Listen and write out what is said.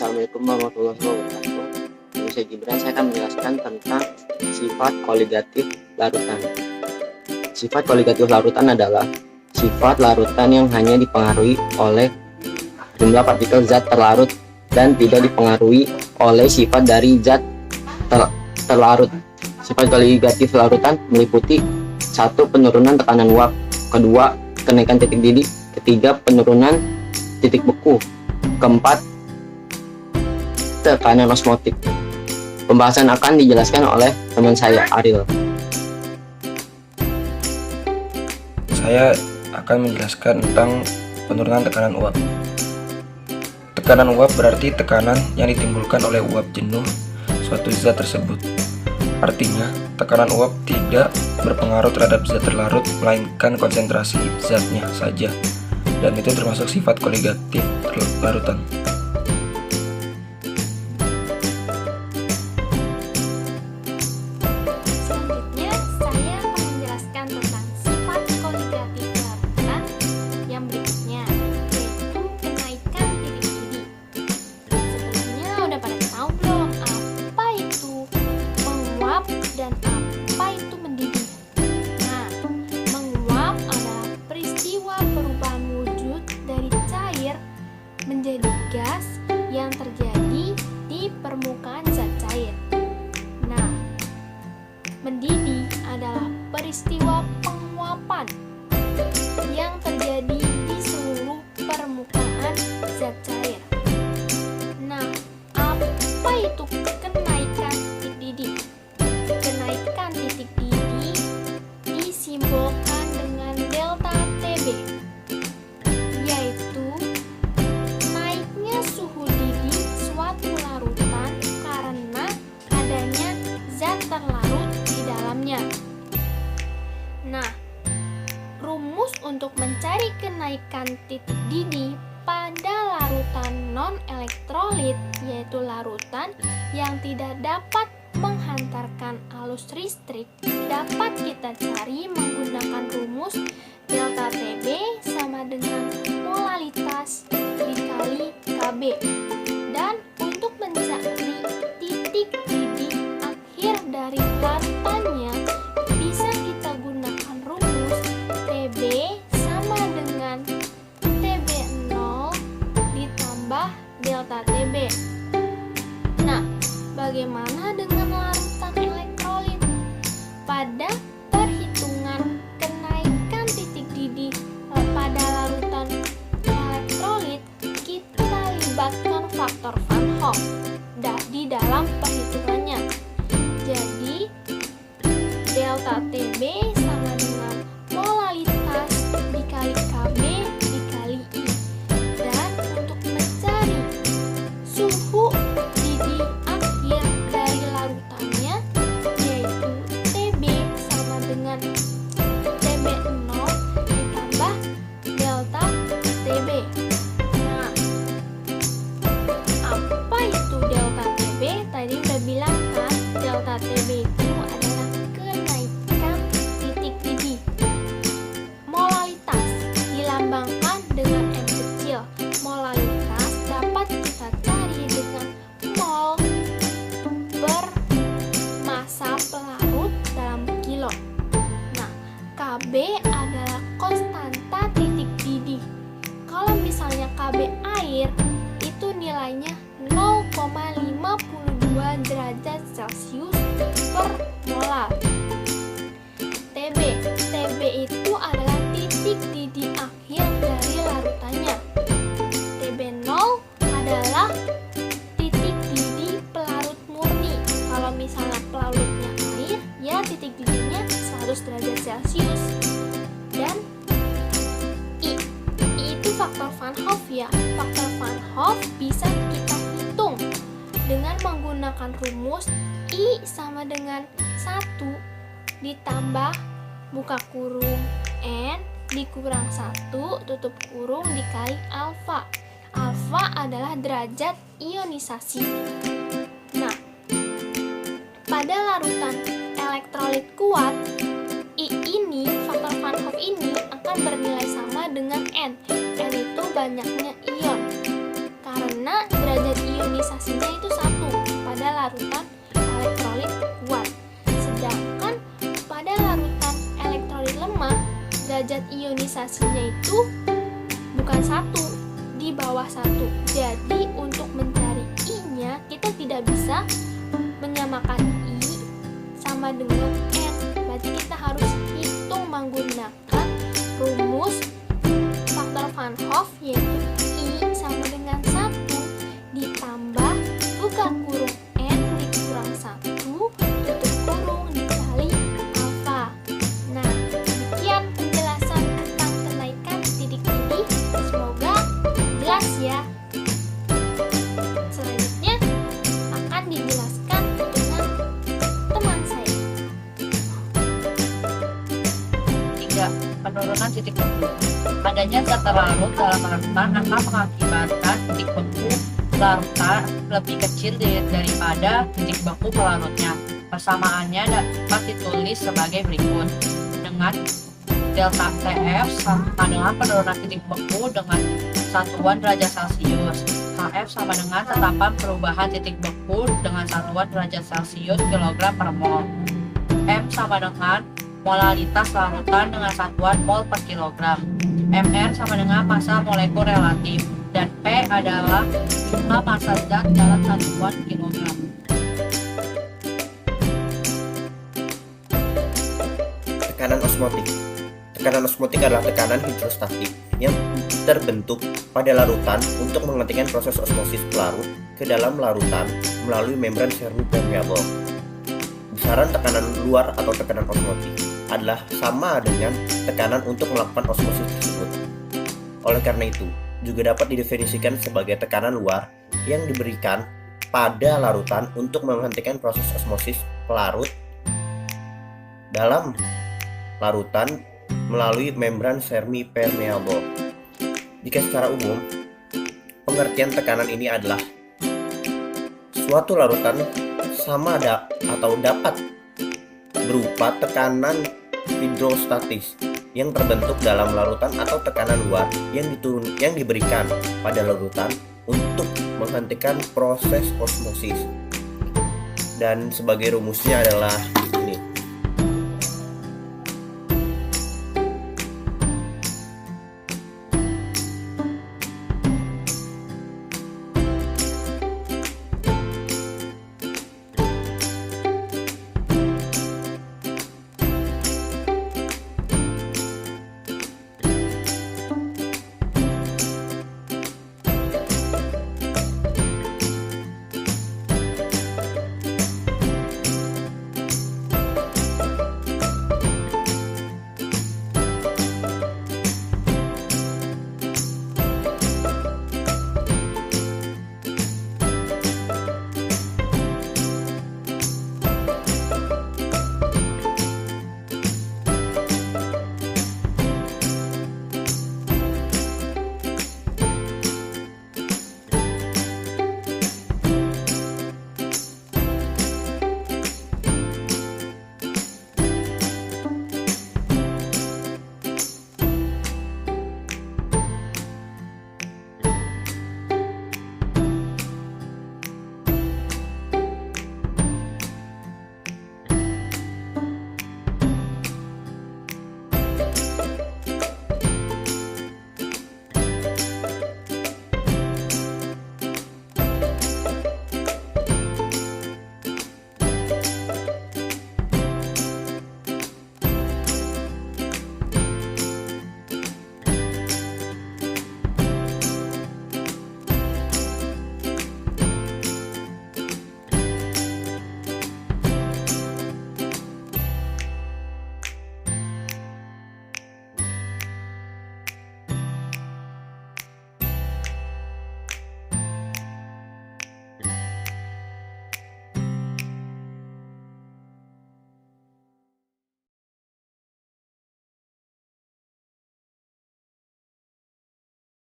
Assalamualaikum warahmatullahi wabarakatuh. Nama saya Gibran, saya akan menjelaskan tentang sifat koligatif larutan. Sifat koligatif larutan adalah sifat larutan yang hanya dipengaruhi oleh jumlah partikel zat terlarut dan tidak dipengaruhi oleh sifat dari zat terlarut. Sifat koligatif larutan meliputi 1. Penurunan tekanan uap, 2. Kenaikan titik didih, 3. Penurunan titik beku, 4. Tekanan osmotik. Pembahasan akan dijelaskan oleh teman saya, Ariel. Saya akan menjelaskan tentang penurunan tekanan uap. Tekanan uap berarti tekanan yang ditimbulkan oleh uap jenuh suatu zat tersebut. Artinya, tekanan uap tidak berpengaruh terhadap zat terlarut, melainkan konsentrasi zatnya saja. Dan itu termasuk sifat koligatif larutan. Selanjutnya, saya akan menjelaskan tentang sifat koligatif larutan yang berikutnya, yaitu kenaikan titik didih. Sebelumnya udah pada tahu belum apa itu menguap dan apa itu mendidih? Nah, menguap adalah peristiwa perubahan wujud dari cair menjadi gas yang terjadi di permukaan zat cair. Nah, mendidih adalah peristiwa penguapan yang terjadi di seluruh permukaan zat cair. Nah, apa itu kenaikan titik didih? Kenaikan titik didih disimbolkan dengan delta Tb, yaitu naiknya suhu didih suatu larutan karena adanya zat terlarut di dalamnya. Nah, rumus untuk mencari kenaikan titik didih pada larutan non-elektrolit, yaitu larutan yang tidak dapat menghantarkan arus listrik, dapat kita cari menggunakan rumus delta Tb sama dengan molalitas dikali Kb. Dan untuk mencari titik didih akhir dari larutannya, bisa kita gunakan rumus Tb sama dengan Tb0 ditambah delta Tb. Nah, bagaimana dengan larutan elektrolit? Pada perhitungan kenaikan titik didih pada larutan elektrolit, kita libatkan faktor Van Hoff di dalam perhitungannya. Jadi, delta Tb sama dengan molalitas dikali Kb dikali I. Dan untuk mencari suhu didih akhir dari larutannya, yaitu Tb sama dengan Tb0 ditambah delta Tb. Nah, apa itu delta Tb? Tadi udah bilang kan, delta Tb itu adalah kenaikan titik didih. Molalitas dilambangkan dengan M kecil. Molalitas dapat kita cari dengan mol per massa pelarut dalam kilo. Nah, Kb adalah konstanta titik didih. Kalau misalnya Kb air, itu nilainya 0,52 derajat Celcius per molar. Tb itu adalah titik didih akhir dari larutannya. Tb0 adalah titik didih pelarut murni. Kalau misalnya pelarutnya air, ya titik didihnya 100 derajat Celcius. Dan I itu faktor Van Hoff ya. Faktor Van Hoff bisa kita hitung dengan menggunakan rumus I sama dengan 1 ditambah buka kurung N dikurang 1 tutup kurung dikali alfa. Alfa adalah derajat ionisasi. Nah, pada larutan elektrolit kuat, I ini, faktor Van Hoff ini akan bernilai sama dengan N. N itu banyaknya ion. Karena mana derajat ionisasinya itu 1 pada larutan elektrolit kuat. Sedangkan pada larutan elektrolit lemah, derajat ionisasinya itu bukan 1, di bawah 1. Jadi untuk mencari I-nya, kita tidak bisa menyamakan I sama dengan N. Berarti kita harus hitung menggunakan rumus faktor Van Hoff, yaitu I sama dengan 1 ditambah buka kurung N dikurang 1 tutup kurung dikali alfa. Nah, demikian penjelasan tentang kenaikan titik ini. Semoga jelas ya. Selanjutnya akan dijelaskan dengan teman saya. 3. Penurunan titik beku. Adanya zat terlarut dalam larutan akan mengakibatkan titik beku larutan lebih kecil daripada titik beku pelarutnya. Persamaannya dapat ditulis sebagai berikut. Dengan delta TF sama dengan penurunan titik beku dengan satuan derajat Celcius. KF sama dengan tetapan perubahan titik beku dengan satuan derajat Celcius kilogram per mol. M sama dengan molalitas larutan dengan satuan mol per kilogram. Mr sama dengan massa molekul relatif, dan P adalah jumlah massa zat dalam satuan kilogram. Tekanan osmotik. Tekanan osmotik adalah tekanan hidrostatik yang terbentuk pada larutan untuk menghentikan proses osmosis pelarut ke dalam larutan melalui membran semi-permeable. Besaran tekanan luar atau tekanan osmotik adalah sama dengan tekanan untuk melakukan osmosis tersebut. Oleh karena itu, juga dapat didefinisikan sebagai tekanan luar yang diberikan pada larutan untuk menghentikan proses osmosis pelarut dalam larutan melalui membran semi-permeable. Jika secara umum, pengertian tekanan ini adalah suatu larutan sama atau dapat berupa tekanan hidrostatis yang terbentuk dalam larutan atau tekanan luar yang diberikan pada larutan untuk menghentikan proses osmosis. Dan sebagai rumusnya adalah